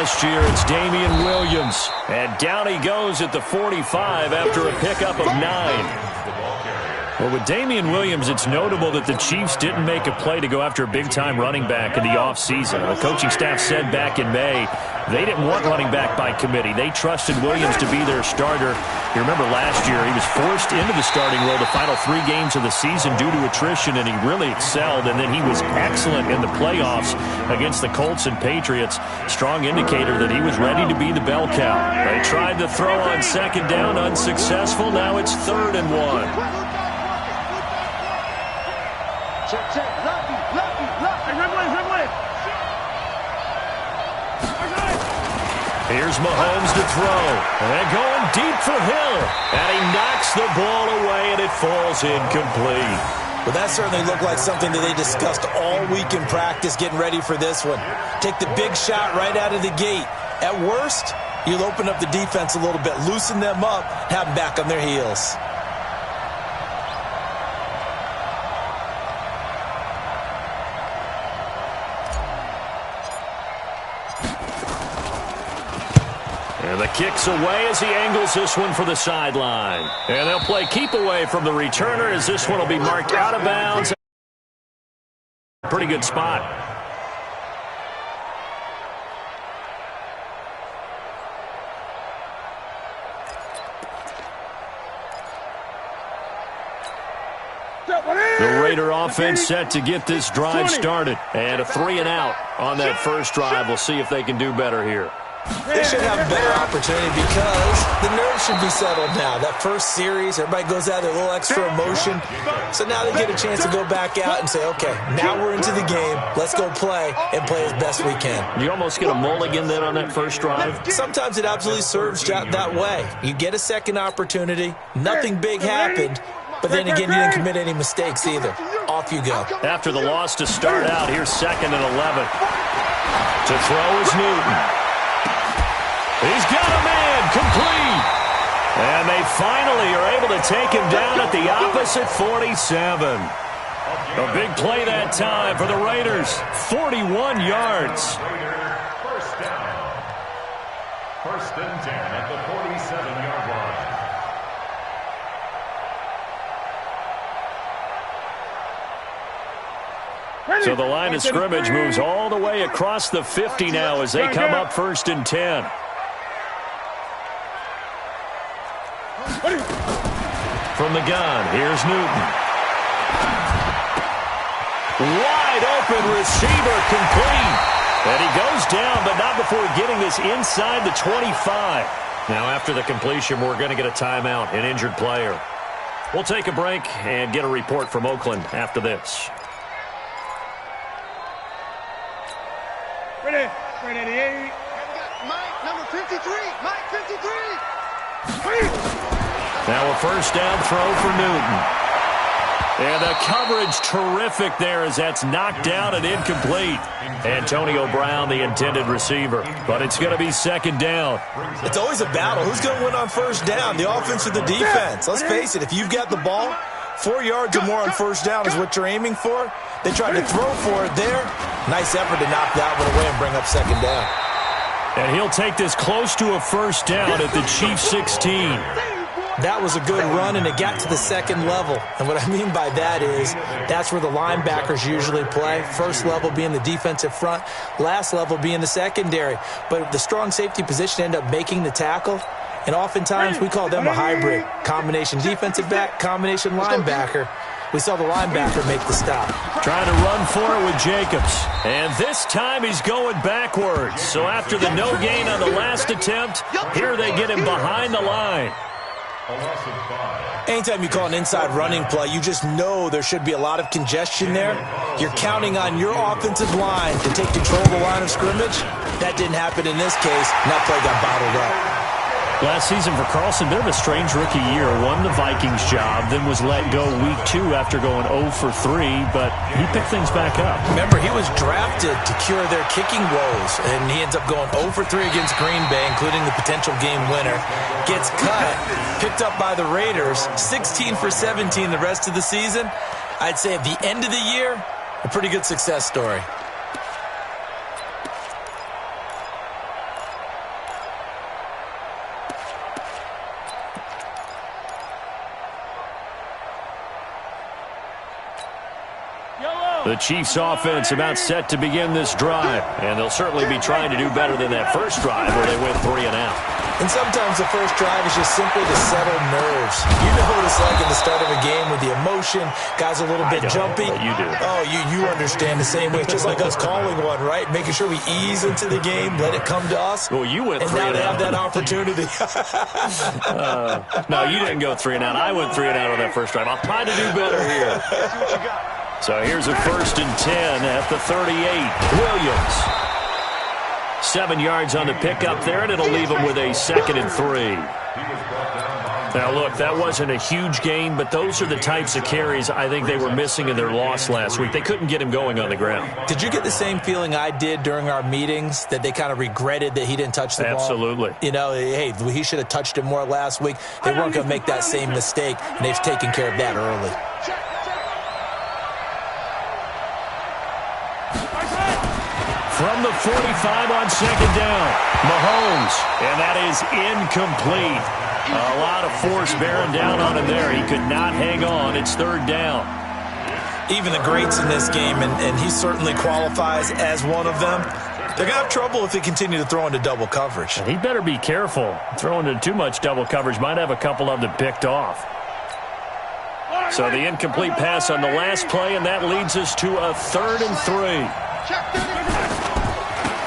last year, it's Damian Williams. And down he goes at the 45 after a pickup of 9. Well, with Damian Williams, it's notable that the Chiefs didn't make a play to go after a big-time running back in the offseason. The coaching staff said back in May they didn't want running back by committee. They trusted Williams to be their starter. You remember last year he was forced into the starting role the final 3 games of the season due to attrition, and he really excelled, and then he was excellent in the playoffs against the Colts and Patriots. Strong indicator that he was ready to be the bell cow. They tried to throw on second down, unsuccessful. Now it's 3rd and 1. Check. Here's Mahomes to throw. And going deep for Hill. And he knocks the ball away, and it falls incomplete. Well, that certainly looked like something that they discussed all week in practice, getting ready for this one. Take the big shot right out of the gate. At worst, you'll open up the defense a little bit, loosen them up, have them back on their heels. And the kick's away as he angles this one for the sideline. And they'll play keep away from the returner as this one will be marked out of bounds. Pretty good spot. The Raider offense set to get this drive started. And a 3 and out on that first drive. We'll see if they can do better here. They should have a better opportunity because the nerves should be settled now. That first series, everybody goes out there, a little extra emotion. So now they get a chance to go back out and say, okay, now we're into the game. Let's go play and play as best we can. You almost get a mulligan then on that first drive? Sometimes it absolutely serves that way. You get a second opportunity. Nothing big happened. But then again, you didn't commit any mistakes either. Off you go. After the loss to start out, here's 2nd and 11. To throw is Newton. He's got a man complete. And they finally are able to take him down at the opposite 47. A big play that time for the Raiders. 41 yards. First down. 1st and 10 at the 47-yard line. So the line of scrimmage moves all the way across the 50 now as they come up 1st and 10. From the gun, here's Newton. Wide open receiver complete. And he goes down, but not before getting this inside the 25. Now after the completion, we're going to get a timeout, an injured player. We'll take a break and get a report from Oakland after this. Ready, 88. Mike, number 53. Mike, 53. Now a first down throw for Newton. And the coverage terrific there as that's knocked down and incomplete. Antonio Brown, the intended receiver. But it's going to be 2nd down. It's always a battle. Who's going to win on first down, the offense or the defense? Let's face it, if you've got the ball, 4 yards or more on first down is what you're aiming for. They tried to throw for it there. Nice effort to knock that one away and bring up 2nd down. And he'll take this close to a first down at the Chiefs 16. That was a good run, and it got to the 2nd level. And what I mean by that is that's where the linebackers usually play. First level being the defensive front, last level being the secondary. But the strong safety position ended up making the tackle. And oftentimes we call them a hybrid. Combination defensive back, combination linebacker. We saw the linebacker make the stop. Trying to run for it with Jacobs. And this time he's going backwards. So after the no gain on the last attempt, here they get him behind the line. Anytime you call an inside running play, you just know there should be a lot of congestion there. You're counting on your offensive line to take control of the line of scrimmage. That didn't happen in this case, and that play got bottled up. Last season for Carlson, bit of a strange rookie year. Won the Vikings job, then was let go week 2 after going 0 for 3, but he picked things back up. Remember, he was drafted to cure their kicking woes, and he ends up going 0 for 3 against Green Bay, including the potential game winner. Gets cut, picked up by the Raiders, 16 for 17 the rest of the season. I'd say at the end of the year, a pretty good success story. The Chiefs offense about set to begin this drive, and they'll certainly be trying to do better than that first drive where they went 3 and out. And sometimes the first drive is just simply to settle nerves. You know what it's like at the start of a game with the emotion. Guys are a little bit jumpy. You do. Oh, you understand the same way. It's just like us calling one, right? Making sure we ease into the game, let it come to us. Well, you went 3 and out. And now to have that opportunity. No, you didn't go 3 and out. I went 3 and out on that first drive. I'll try to do better here. So here's a 1st and 10 at the 38. Williams. 7 yards on the pickup there, and it'll leave him with a 2nd and 3. Now, look, that wasn't a huge gain, but those are the types of carries I think they were missing in their loss last week. They couldn't get him going on the ground. Did you get the same feeling I did during our meetings, that they kind of regretted that he didn't touch the ball? Absolutely. You know, hey, he should have touched it more last week. They weren't going to make that same mistake, and they've taken care of that early. From the 45 on 2nd down, Mahomes, and that is incomplete. A lot of force bearing down on him there. He could not hang on. It's 3rd down. Even the greats in this game, and he certainly qualifies as one of them, they're going to have trouble if they continue to throw into double coverage. He better be careful. Throwing into too much double coverage might have a couple of them picked off. So the incomplete pass on the last play, and that leads us to a 3rd and 3.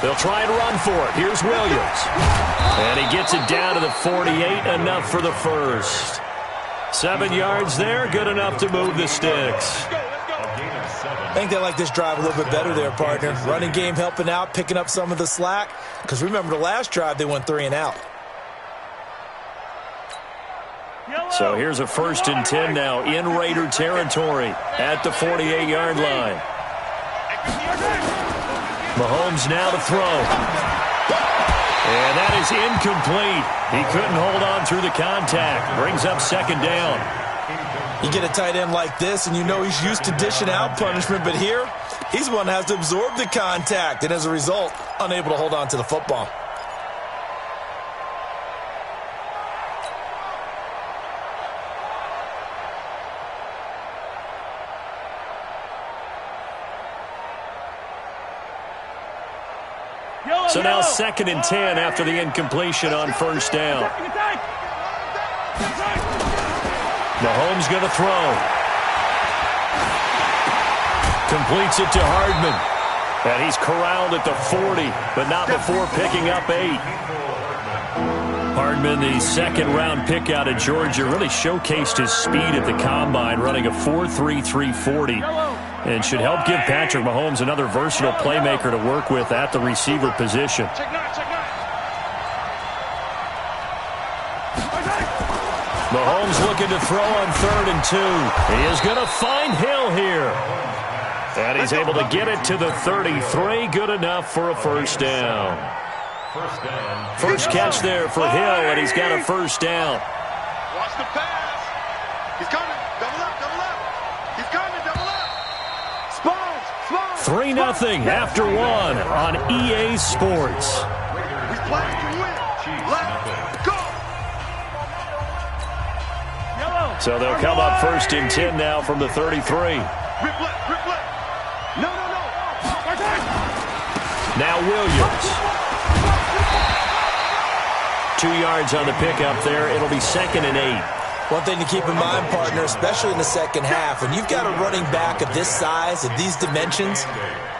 They'll try and run for it. Here's Williams. And he gets it down to the 48, enough for the first. 7 yards there, good enough to move the sticks. I think they like this drive a little bit better there, partner. Running game helping out, picking up some of the slack. Because remember, the last drive, they went 3 and out. So here's a 1st and 10 now in Raider territory at the 48-yard line. Mahomes now to throw. And that is incomplete. He couldn't hold on through the contact. Brings up 2nd down. You get a tight end like this, and you know he's used to dishing out punishment, but here, he's the one that has to absorb the contact, and as a result, unable to hold on to the football. So now 2nd and 10 after the incompletion on 1st down. Mahomes going to throw. Completes it to Hardman. And he's corralled at the 40, but not before picking up 8. Hardman, the 2nd-round pick out of Georgia, really showcased his speed at the combine, running a 4.33 340. And should help give Patrick Mahomes another versatile playmaker to work with at the receiver position. Mahomes looking to throw on 3rd and 2. He is going to find Hill here. And he's able to get it to the 33. Good enough for a 1st down. First catch there for Hill, and he's got a 1st down. Watch the pass. He's coming. Double up, double up. He's coming, double up. 3-0 after 1 on EA Sports. He's playing to win. Let's go. So they'll come up 1st and 10 now from the 33. Rip left, rip left. No. Now Williams. 2 yards on the pickup there. It'll be 2nd and 8. One thing to keep in mind, partner, especially in the second half, when you've got a running back of this size, of these dimensions,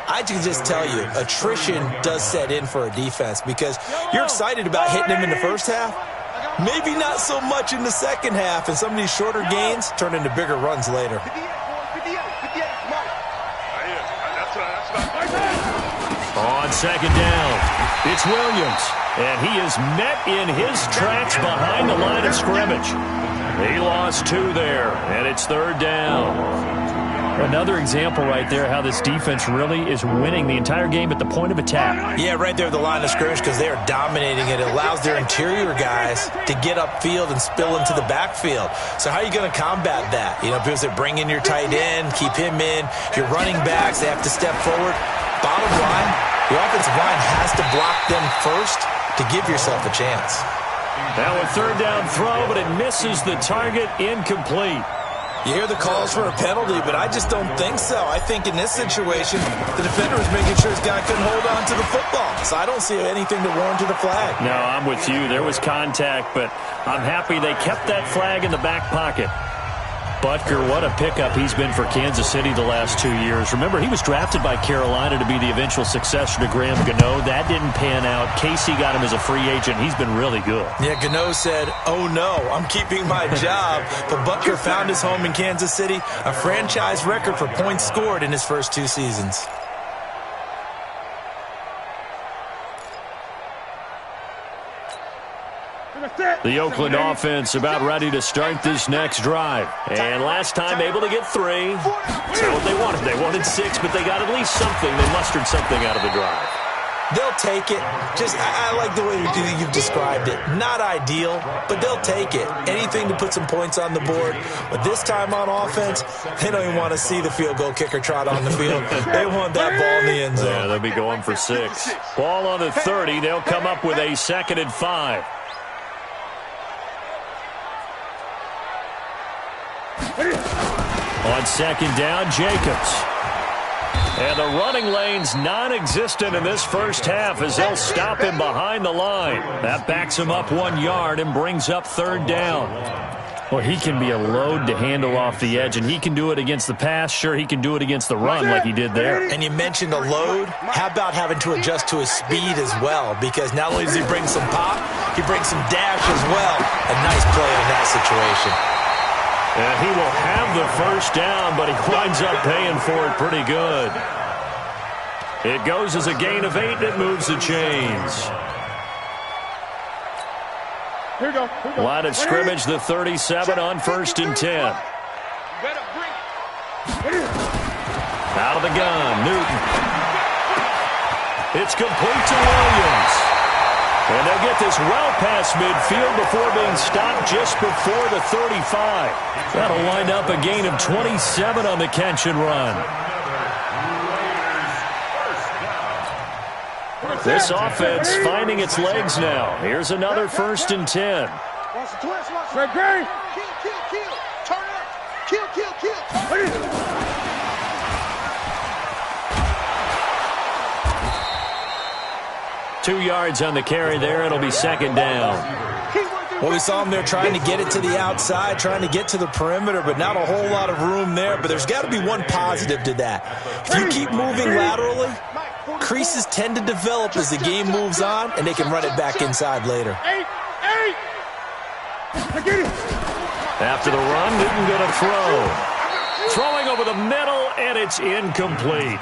I can just tell you, attrition does set in for a defense because you're excited about hitting him in the first half, maybe not so much in the second half, and some of these shorter gains turn into bigger runs later. On 2nd down, it's Williams, and he is met in his tracks behind the line of scrimmage. He lost 2 there, and it's 3rd down. Another example right there how this defense really is winning the entire game at the point of attack. Yeah, right there at the line of scrimmage because they are dominating it. It allows their interior guys to get upfield and spill into the backfield. So how are you going to combat that? You know, because they bring in your tight end, keep him in. Your running backs, they have to step forward. Bottom line, the offensive line has to block them first to give yourself a chance. Now a 3rd down throw, but it misses the target, incomplete. You hear the calls for a penalty, but I just don't think so. I think in this situation, the defender was making sure his guy couldn't hold on to the football. So I don't see anything to warrant to the flag. No, I'm with you. There was contact, but I'm happy they kept that flag in the back pocket. Butker, what a pickup he's been for Kansas City the last 2 years. Remember, he was drafted by Carolina to be the eventual successor to Graham Gano. That didn't pan out. Casey got him as a free agent. He's been really good. Yeah, Gano said, oh no, I'm keeping my job. But Butker found his home in Kansas City, a franchise record for points scored in his first 2 seasons. The Oakland offense about ready to start this next drive. And last time able to get 3. That's not what they wanted. They wanted 6, but they got at least something. They mustered something out of the drive. They'll take it. I like the way you've described it. Not ideal, but they'll take it. Anything to put some points on the board. But this time on offense, they don't even want to see the field goal kicker trot on the field. They want that ball in the end zone. Yeah, they'll be going for 6. Ball on the 30. They'll come up with a 2nd and 5. On 2nd down, Jacobs. And the running lane's non-existent in this first half as they'll stop him behind the line. That backs him up 1 yard and brings up 3rd down. Well, he can be a load to handle off the edge, and he can do it against the pass. Sure, he can do it against the run like he did there. And you mentioned a load. How about having to adjust to his speed as well? Because not only does he bring some pop, he brings some dash as well. A nice play in that situation. And he will have the first down, but he winds up paying for it pretty good. It goes as a gain of 8, and it moves the chains. Here we go. Line of scrimmage, the 37 on 1st and 10. Out of the gun, Newton. It's complete to Williams. And they'll get this well past midfield before being stopped just before the 35. That'll wind up a gain of 27 on the catch and run. This offense finding its legs now. Here's another 1st and 10. Kill. Turn up. Kill. 2 yards on the carry there. It'll be 2nd down. Well, we saw him there trying to get it to the outside, trying to get to the perimeter, but not a whole lot of room there. But there's got to be one positive to that. If you keep moving laterally, creases tend to develop as the game moves on, and they can run it back inside later. After the run, Newton going to throw. Throwing over the middle, and it's incomplete.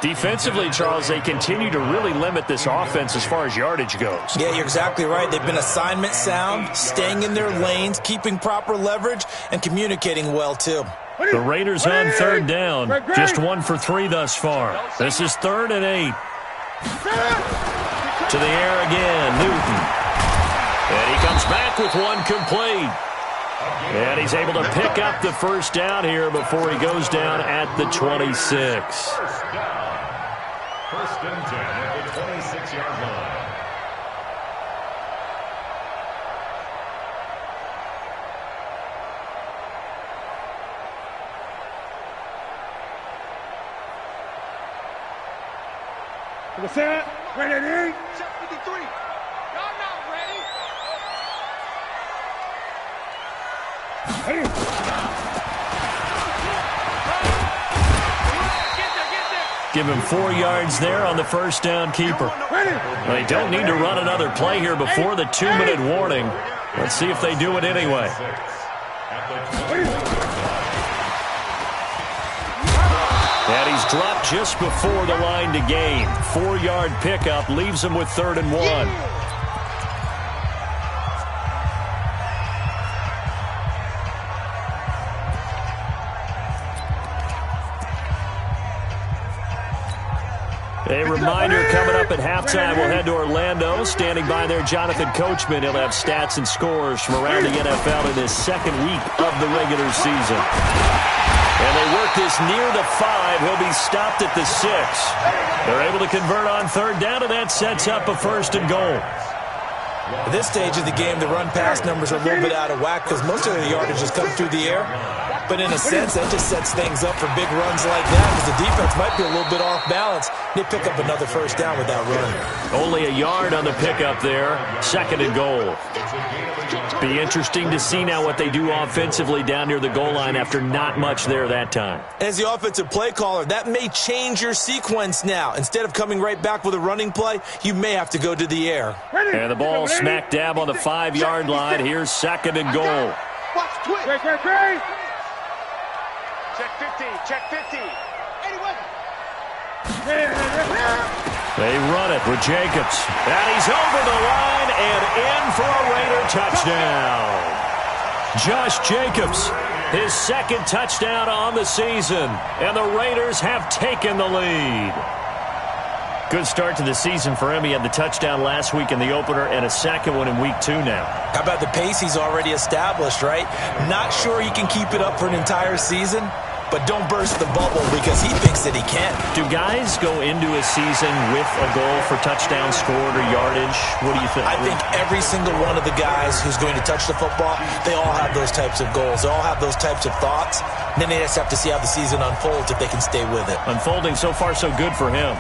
Defensively, Charles, they continue to really limit this offense as far as yardage goes. Yeah, you're exactly right. They've been assignment sound, staying in their lanes, keeping proper leverage, and communicating well, too. The Raiders on 3rd down. Just 1 for 3 thus far. This is 3rd and 8. To the air again, Newton. And he comes back with 1 complete. And he's able to pick up the first down here before he goes down at the 26. 1st and 10 at the 26-yard line. To the set. Ready. Check 53. Y'all not ready. Give him 4 yards there on the first down keeper. They don't need to run another play here before the 2-minute warning. Let's see if they do it anyway. And he's dropped just before the line to gain. 4-yard pickup leaves him with 3rd and 1. A reminder coming up at halftime, we'll head to Orlando. Standing by there, Jonathan Coachman. He'll have stats and scores from around the NFL in his 2nd week of the regular season. And they work this near the 5. He'll be stopped at the 6. They're able to convert on 3rd down, and that sets up a 1st and goal. At this stage of the game, the run-pass numbers are a little bit out of whack because most of the yardage has come through the air. But in a sense, that just sets things up for big runs like that because the defense might be a little bit off balance. They pick up another first down with that run. Only a yard on the pickup there. 2nd and goal. Be interesting to see now what they do offensively down near the goal line after not much there that time. As the offensive play caller, that may change your sequence now. Instead of coming right back with a running play, you may have to go to the air. And the ball smack dab on the 5-yard line. Here's 2nd and goal. Watch twitch. Check 50. Check 50. 81. They run it with Jacobs. And he's over the line and in for a Raider touchdown. Josh Jacobs, his 2nd touchdown on the season. And the Raiders have taken the lead. Good start to the season for him. He had the touchdown last week in the opener and a 2nd one in week 2 now. How about the pace he's already established, right? Not sure he can keep it up for an entire season, but don't burst the bubble because he thinks that he can. Do guys go into a season with a goal for touchdown scored or yardage? What do you think? I think every single one of the guys who's going to touch the football, they all have those types of goals. They all have those types of thoughts. And then they just have to see how the season unfolds if they can stay with it. Unfolding so far so good for him.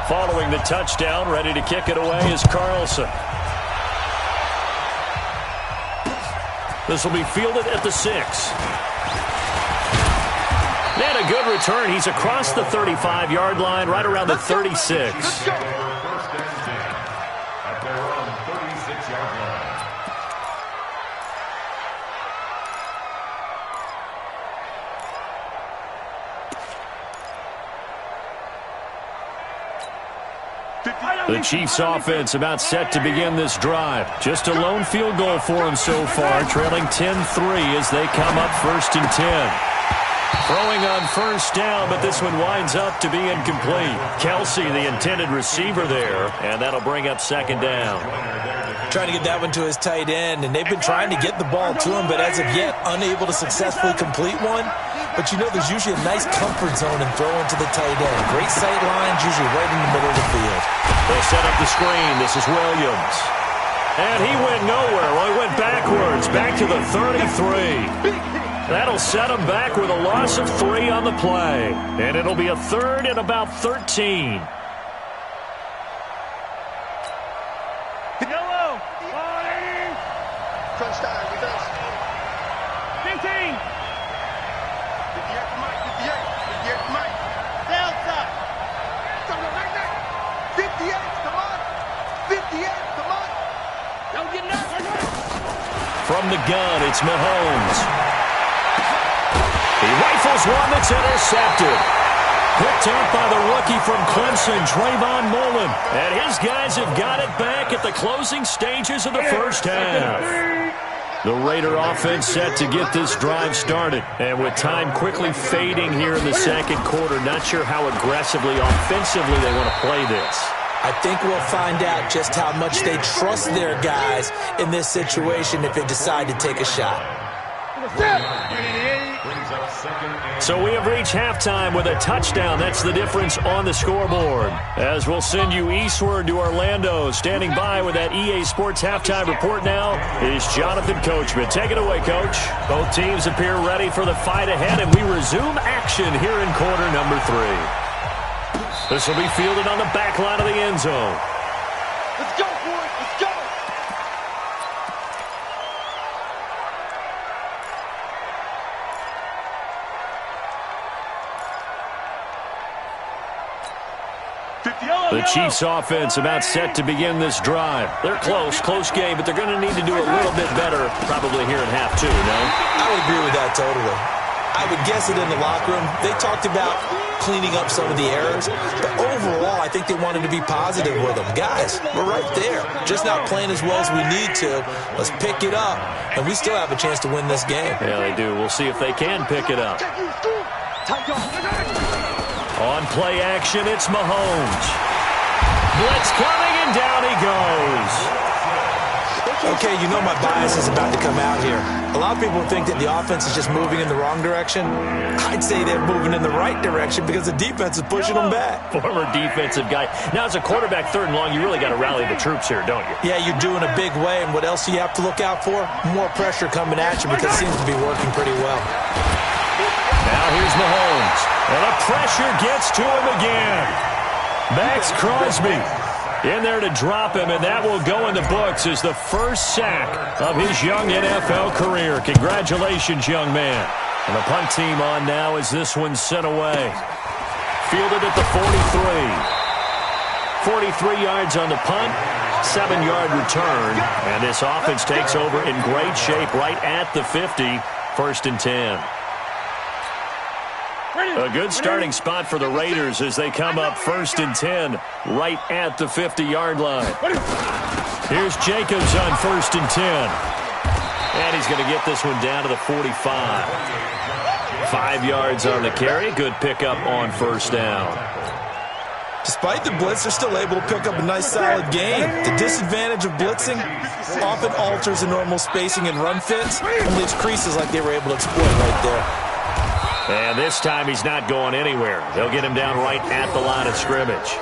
Following the touchdown, ready to kick it away is Carlson. This will be fielded at the 6. And a good return. He's across the 35-yard line, right around the 36. Let's go. First and 10 at their own 36-yard line. The Chiefs offense about set to begin this drive. Just a lone field goal for them so far, trailing 10-3 as they come up 1st and 10. Throwing on first down, but this one winds up to be incomplete. Kelsey, the intended receiver there, and that'll bring up 2nd down. Trying to get that one to his tight end, and they've been trying to get the ball to him, but as of yet, unable to successfully complete one. But you know there's usually a nice comfort zone in throwing to the tight end. Great sight lines, usually right in the middle of the field. They'll set up the screen. This is Williams. And he went nowhere. Well, he went backwards, back to the 33. That'll set him back with a loss of 3 on the play. And it'll be a 3rd and about 13. Yellow. Crunch time. We done. 15. 58 for Mike. 58 for Mike. Delta. 58. Come on. 58. Come on. Don't get nothing. From the gun, it's Mahomes. He rifles one that's intercepted. Picked up by the rookie from Clemson, Trayvon Mullen. And his guys have got it back at the closing stages of the first half. The Raider offense set to get this drive started. And with time quickly fading here in the 2nd quarter, not sure how aggressively, offensively they want to play this. I think we'll find out just how much they trust their guys in this situation if they decide to take a shot. So we have reached halftime with a touchdown. That's the difference on the scoreboard. As we'll send you eastward to Orlando. Standing by with that EA Sports halftime report now is Jonathan Coachman. Take it away, Coach. Both teams appear ready for the fight ahead, and we resume action here in quarter number 3. This will be fielded on the back line of the end zone. Let's go, boys. Let's go. The Chiefs offense about set to begin this drive. They're close game, but they're going to need to do a little bit better probably here in half 2, no? I would agree with that totally. I would guess it in the locker room. They talked about cleaning up some of the errors, but overall, I think they wanted to be positive with them. Guys, we're right there. Just not playing as well as we need to. Let's pick it up, and we still have a chance to win this game. Yeah, they do. We'll see if they can pick it up. On play action, it's Mahomes. Blitz coming, and down he goes. Okay, you know my bias is about to come out here. A lot of people think that the offense is just moving in the wrong direction. I'd say they're moving in the right direction because the defense is pushing them back. Former defensive guy. Now, as a quarterback, 3rd and long, you really got to rally the troops here, don't you? Yeah, you're doing a big way, and what else do you have to look out for? More pressure coming at you because it seems to be working pretty well. Now here's Mahomes, and the pressure gets to him again. Max Crosby in there to drop him, and that will go in the books as the first sack of his young NFL career. Congratulations, young man. And the punt team on now as this one's sent away. Fielded at the 43. 43 yards on the punt, 7-yard return, and this offense takes over in great shape right at the 50, 1st and 10. A good starting spot for the Raiders as they come up 1st and 10 right at the 50-yard line. Here's Jacobs on 1st and 10. And he's going to get this one down to the 45. 5 yards on the carry. Good pickup on 1st down. Despite the blitz, they're still able to pick up a nice, solid gain. The disadvantage of blitzing often alters the normal spacing and run fits and leaves creases like they were able to exploit right there. And this time he's not going anywhere. They'll get him down right at the line of scrimmage.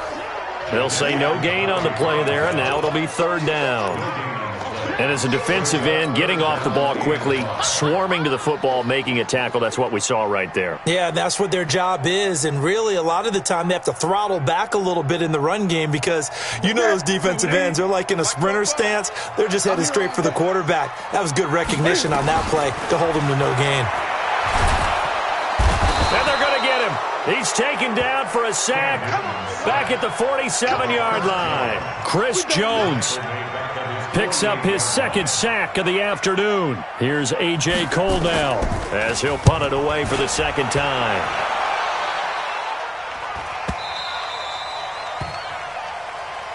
They'll say no gain on the play there, and now it'll be 3rd down. And as a defensive end, getting off the ball quickly, swarming to the football, making a tackle, that's what we saw right there. Yeah, that's what their job is, and really a lot of the time they have to throttle back a little bit in the run game because you know those defensive ends, they're like in a sprinter stance. They're just headed straight for the quarterback. That was good recognition on that play to hold him to no gain. And they're going to get him. He's taken down for a sack back at the 47-yard line. Chris Jones picks up his 2nd sack of the afternoon. Here's A.J. Cole now as he'll punt it away for the 2nd time.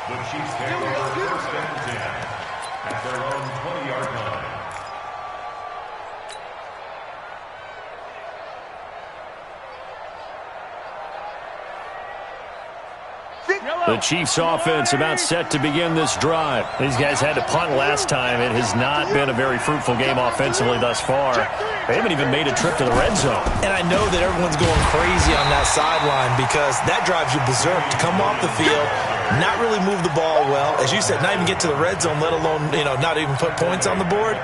The Chiefs take over 1st and 10 at their own 20-yard line. The Chiefs offense about set to begin this drive. These guys had to punt last time. It has not been a very fruitful game offensively thus far. They haven't even made a trip to the red zone. And I know that everyone's going crazy on that sideline because that drives you berserk to come off the field, not really move the ball well. As you said, not even get to the red zone, let alone, not even put points on the board.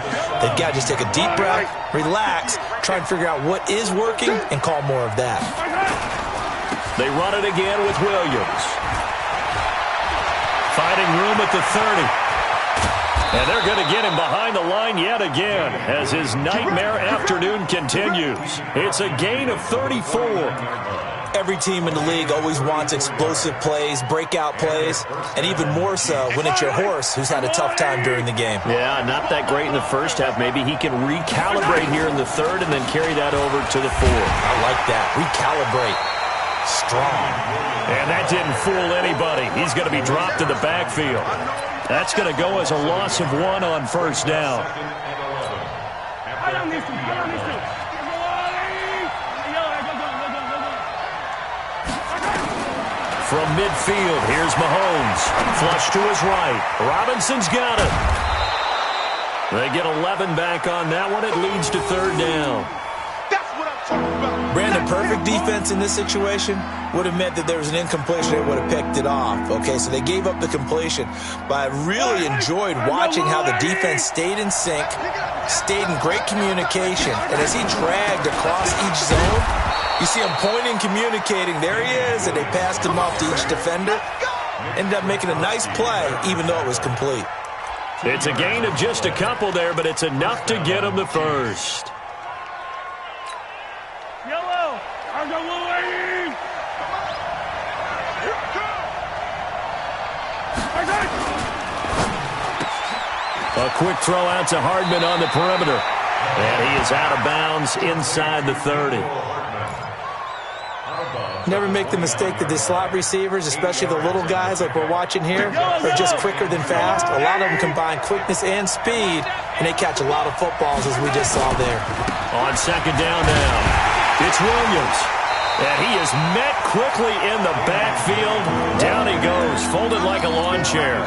They've got to just take a deep breath, relax, try and figure out what is working, and call more of that. They run it again with Williams. Finding room at the 30. And they're going to get him behind the line yet again as his nightmare afternoon continues. It's a gain of 34. Every team in the league always wants explosive plays, breakout plays, and even more so when it's your horse who's had a tough time during the game. Yeah, not that great in the first half. Maybe he can recalibrate here in the 3rd and then carry that over to the 4th. I like that. Recalibrate. Strong. And that didn't fool anybody. He's going to be dropped in the backfield. That's going to go as a loss of 1 on 1st down. From midfield, here's Mahomes. Flush to his right. Robinson's got it. They get 11 back on that one. It leads to 3rd down. Brandon, perfect defense in this situation would have meant that there was an incompletion. They would have picked it off. Okay, so they gave up the completion. But I really enjoyed watching how the defense stayed in sync, stayed in great communication. And as he dragged across each zone, you see him pointing, communicating. There he is, and they passed him off to each defender. Ended up making a nice play, even though it was complete. It's a gain of just a couple there, but it's enough to get him the 1st. A quick throw out to Hardman on the perimeter. And he is out of bounds inside the 30. Never make the mistake that the slot receivers, especially the little guys like we're watching here, are just quicker than fast. A lot of them combine quickness and speed, and they catch a lot of footballs, as we just saw there. On 2nd down now, it's Williams. And he is met quickly in the backfield. Down he goes, folded like a lawn chair.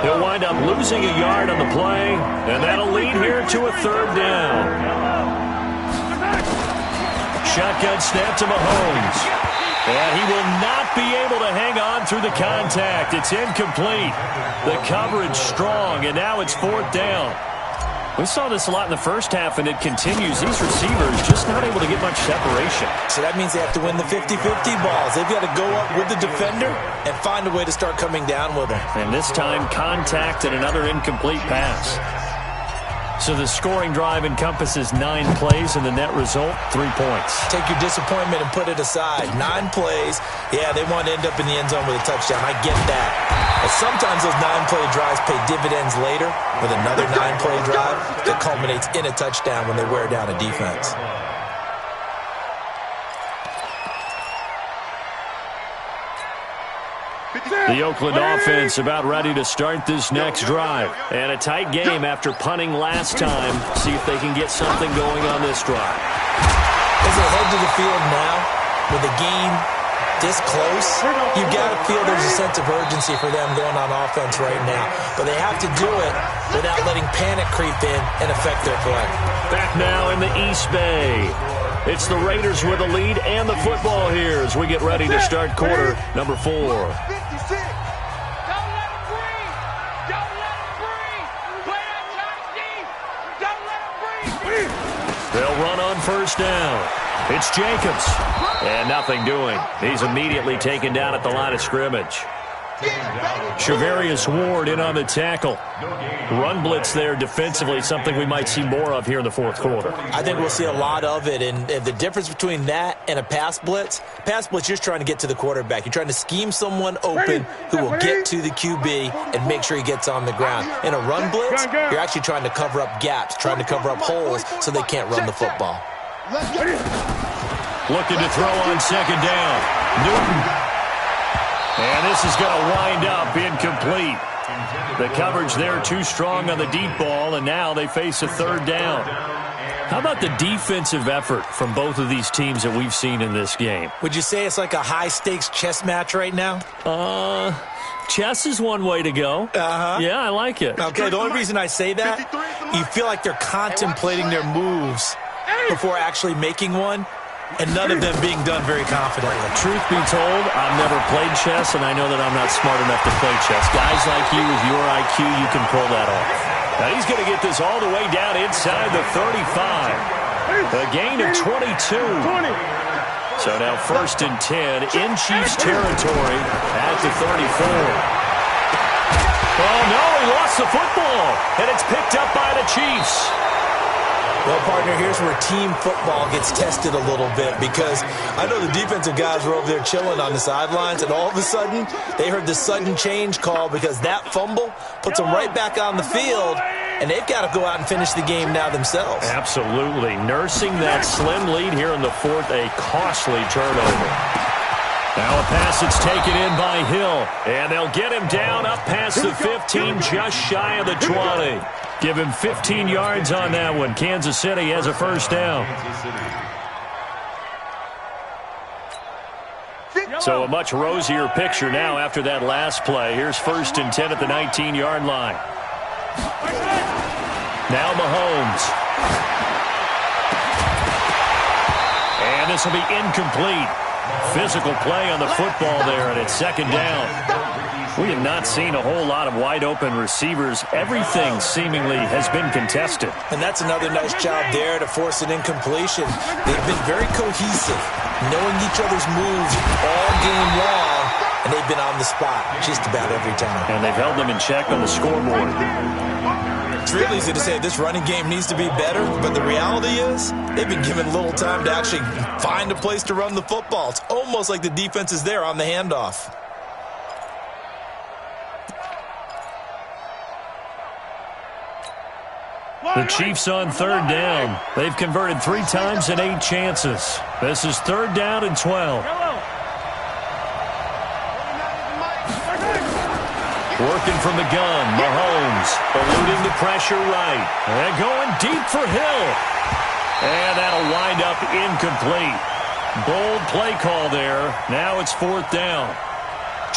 He'll wind up losing a yard on the play, and that'll lead here to a third down. Shotgun snap to Mahomes. And he will not be able to hang on through the contact. It's incomplete. The coverage strong, and now it's fourth down. We saw this a lot in the first half, and it continues. These receivers just not able to get much separation. So that means they have to win the 50-50 balls. They've got to go up with the defender and find a way to start coming down with him. And this time, contact and another incomplete pass. So the scoring drive encompasses 9 plays, and the net result, 3 points. Take your disappointment and put it aside. 9 plays. Yeah, they want to end up in the end zone with a touchdown. I get that. But sometimes those 9-play drives pay dividends later with another 9-play drive that culminates in a touchdown when they wear down a defense. The Oakland offense about ready to start this next drive. And a tight game after punting last time. See if they can get something going on this drive. As they head to the field now, with the game this close, you've got to feel there's a sense of urgency for them going on offense right now. But they have to do it without letting panic creep in and affect their play. Back now in the East Bay. It's the Raiders with the lead and the football here as we get ready to start quarter number 4. Don't let him breathe. Don't let him breathe. Play that tight deep. Don't let him breathe. They'll run on first down. It's Jacobs. And nothing doing. He's immediately taken down at the line of scrimmage. Charvarius Ward in on the tackle. Run blitz there defensively, something we might see more of here in the fourth quarter. I think we'll see a lot of it, and the difference between that and a pass blitz, you're just trying to get to the quarterback. You're trying to scheme someone open who will get to the QB and make sure he gets on the ground. In a run blitz, you're actually trying to cover up gaps, trying to cover up holes so they can't run the football. Looking to throw on second down. Newton. And this is going to wind up incomplete. The coverage there too strong on the deep ball, and now they face a third down. How about the defensive effort from both of these teams that we've seen in this game? Would you say it's like a high-stakes chess match right now? Chess is one way to go. Yeah, I like it. Okay, the only reason I say that, you feel like they're contemplating their moves before actually making one, and none of them being done very confidently. Truth be told, I've never played chess, and I know that I'm not smart enough to play chess. Guys like you with your IQ, you can pull that off. Now he's going to get this all the way down inside the 35. A gain of 22. So now first and 10 in Chiefs territory at the 34. Oh, no, he lost the football, and it's picked up by the Chiefs. Well, partner, here's where team football gets tested a little bit, because I know the defensive guys were over there chilling on the sidelines, and all of a sudden, they heard the sudden change call because that fumble puts them right back on the field, and they've got to go out and finish the game now themselves. Absolutely. Nursing that slim lead here in the fourth, a costly turnover. Now a pass that's taken in by Hill, and they'll get him down up past the 15, just shy of the 20. Give him 15 yards on that one. Kansas City has a first down. So a much rosier picture now after that last play. Here's first and 10 at the 19-yard line. Now Mahomes. And this will be incomplete. Physical play on the football there, and it's second down. We have not seen a whole lot of wide-open receivers. Everything seemingly has been contested. And that's another nice job there to force an incompletion. They've been very cohesive, knowing each other's moves all game long, and they've been on the spot just about every time. And they've held them in check on the scoreboard. It's real easy to say this running game needs to be better, but the reality is they've been given little time to actually find a place to run the football. It's almost like the defense is there on the handoff. The Chiefs on third down. They've converted 3 times in 8 chances. This is third down and 12. Working from the gun, Mahomes eluding the pressure right. And going deep for Hill. And that'll wind up incomplete. Bold play call there. Now it's fourth down.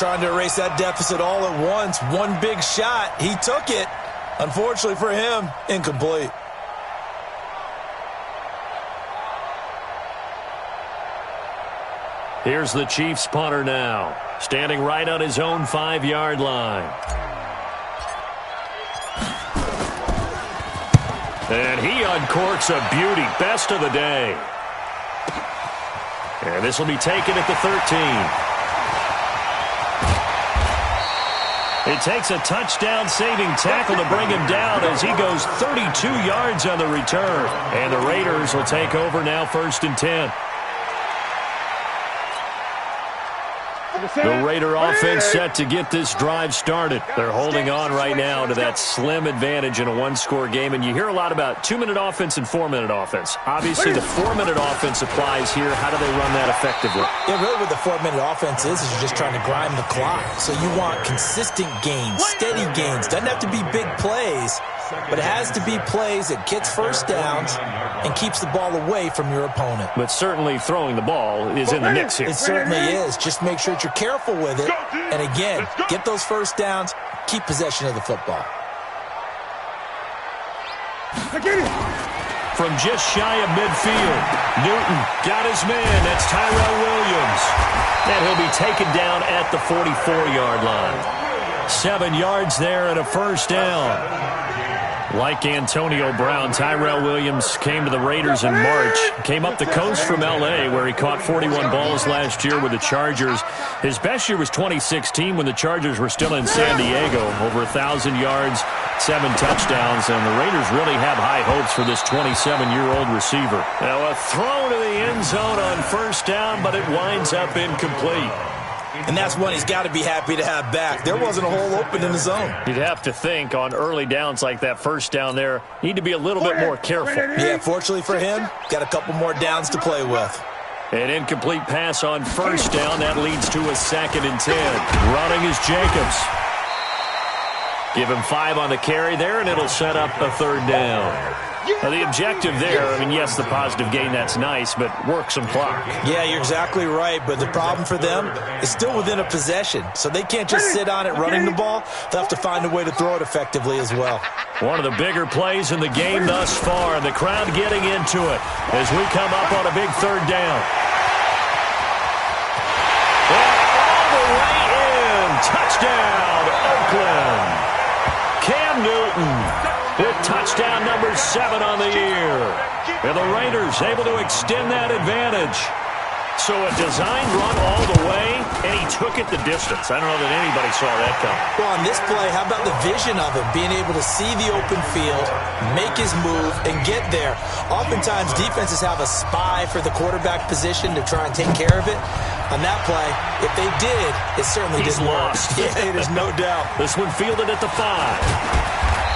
trying to erase that deficit all at once. One big shot. He took it. Unfortunately for him, incomplete. Here's the Chiefs punter now, standing right on his own 5-yard line. And he uncorks a beauty. Best of the day. And this will be taken at the 13. It takes a touchdown-saving tackle to bring him down as he goes 32 yards on the return. And the Raiders will take over now, 1st and 10. The Raider offense set to get this drive started. They're holding on right now to that slim advantage in a one-score game. And you hear a lot about 2-minute offense and 4-minute offense. Obviously, the 4-minute offense applies here. How do they run that effectively? Yeah, really what the 4-minute offense is you're just trying to grind the clock. So you want consistent gains, steady gains. Doesn't have to be big plays, but it has to be plays that gets first downs and keeps the ball away from your opponent. But certainly throwing the ball is in the mix here. It certainly is. Just make sure that you're careful with it. And again, get those first downs, keep possession of the football. From just shy of midfield, Newton got his man. That's Tyrell Williams. And he'll be taken down at the 44-yard line. 7 yards there and a first down. Like Antonio Brown, Tyrell Williams came to the Raiders in March. Came up the coast from L.A., where he caught 41 balls last year with the Chargers. His best year was 2016 when the Chargers were still in San Diego. Over 1,000 yards, 7 touchdowns, and the Raiders really have high hopes for this 27-year-old receiver. Now a throw to the end zone on first down, but it winds up incomplete. And that's one he's got to be happy to have back. There wasn't a hole open in the zone. You'd have to think on early downs like that first down there, need to be a little bit more careful. Yeah, fortunately for him, got a couple more downs to play with. An incomplete pass on first down. That leads to a 2nd and 10. Running is Jacobs. Give him 5 on the carry there, and it'll set up a 3rd down. Now, the objective there, I mean, yes, the positive gain, that's nice, but work some clock. Yeah, you're exactly right, but the problem for them is still within a possession, so they can't just sit on it running the ball. They'll have to find a way to throw it effectively as well. One of the bigger plays in the game thus far, and the crowd getting into it as we come up on a big 3rd down. And all the way in. Touchdown, Oakland. Cam Newton with touchdown number 7 on the year. And the Raiders able to extend that advantage. So a designed run all the way, and he took it the distance. I don't know that anybody saw that coming. Well, on this play, how about the vision of him, being able to see the open field, make his move, and get there. Oftentimes, defenses have a spy for the quarterback position to try and take care of it. On that play, if they did, it certainly didn't work. Yeah, there's no doubt. This one fielded at the 5.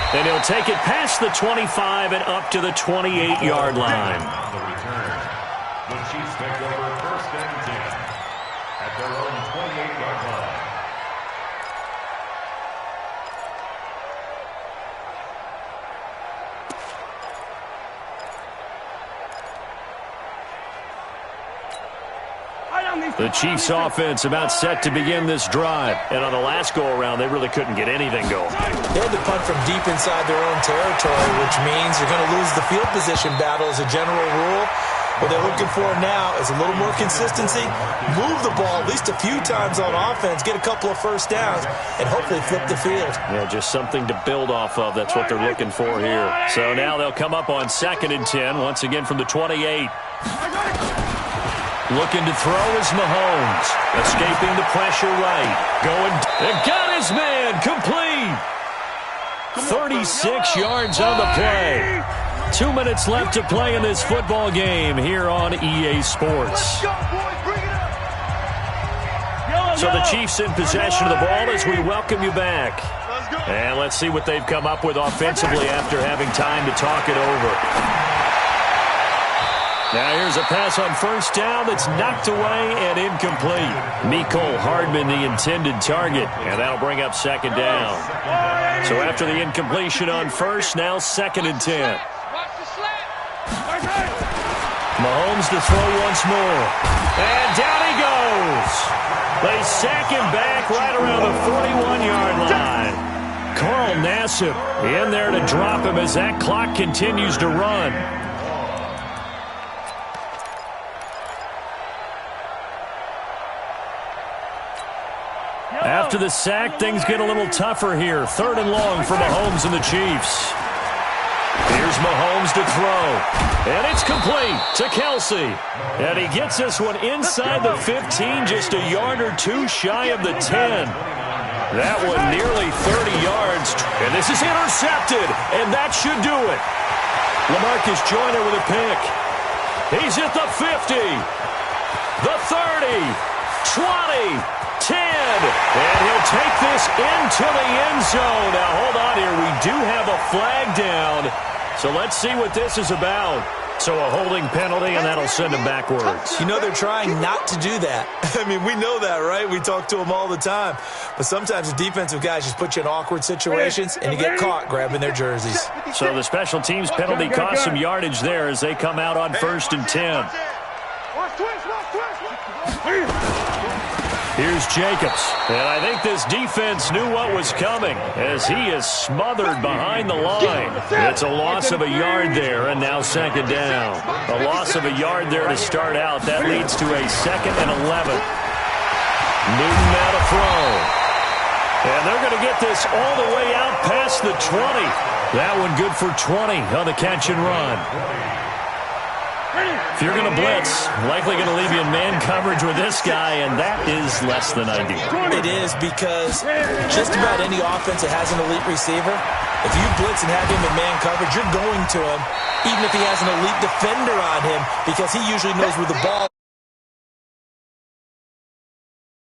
And he'll take it past the 25 and up to the 28-yard line. The return. The Chiefs take over 1st and 10 at their own 28-yard line. The Chiefs offense about set to begin this drive. And on the last go-around, they really couldn't get anything going. They had to punt from deep inside their own territory, which means you're going to lose the field position battle as a general rule. What they're looking for now is a little more consistency, move the ball at least a few times on offense, get a couple of first downs, and hopefully flip the field. Yeah, just something to build off of. That's what they're looking for here. So now they'll come up on 2nd and 10, once again from the 28. Looking to throw is Mahomes. Escaping the pressure right. Going and got his man complete. 36 yards on the play. 2 minutes left to play in this football game here on EA Sports. So the Chiefs in possession of the ball as we welcome you back. And let's see what they've come up with offensively after having time to talk it over. Now here's a pass on first down that's knocked away and incomplete. Mecole Hardman, the intended target, and that'll bring up 2nd down. So after the incompletion on first, now 2nd and 10. Mahomes to throw once more. And down he goes. They sack him back right around the 41-yard line. Carl Nassib in there to drop him as that clock continues to run. After the sack, things get a little tougher here. 3rd and long for Mahomes and the Chiefs. Here's Mahomes to throw. And it's complete to Kelce. And he gets this one inside the 15, just a yard or two shy of the 10. That one nearly 30 yards. And this is intercepted. And that should do it. LaMarcus Joyner with a pick. He's at the 50. The 30. 20. 10, and he'll take this into the end zone. Now, hold on here. We do have a flag down, so let's see what this is about. So a holding penalty, and that'll send him backwards. You know they're trying not to do that. I mean, we know that, right? We talk to them all the time. But sometimes the defensive guys just put you in awkward situations, and you get caught grabbing their jerseys. So the special teams penalty cost some yardage there as they come out on 1st and 10. Here's Jacobs, and I think this defense knew what was coming as he is smothered behind the line. It's a loss of a yard there, and now 2nd down. A loss of a yard there to start out. That leads to a 2nd and 11. Newton now to throw. And they're going to get this all the way out past the 20. That one good for 20 on the catch and run. If you're going to blitz, likely going to leave you in man coverage with this guy, and that is less than ideal. It is because just about any offense that has an elite receiver, if you blitz and have him in man coverage, you're going to him, even if he has an elite defender on him, because he usually knows where the ball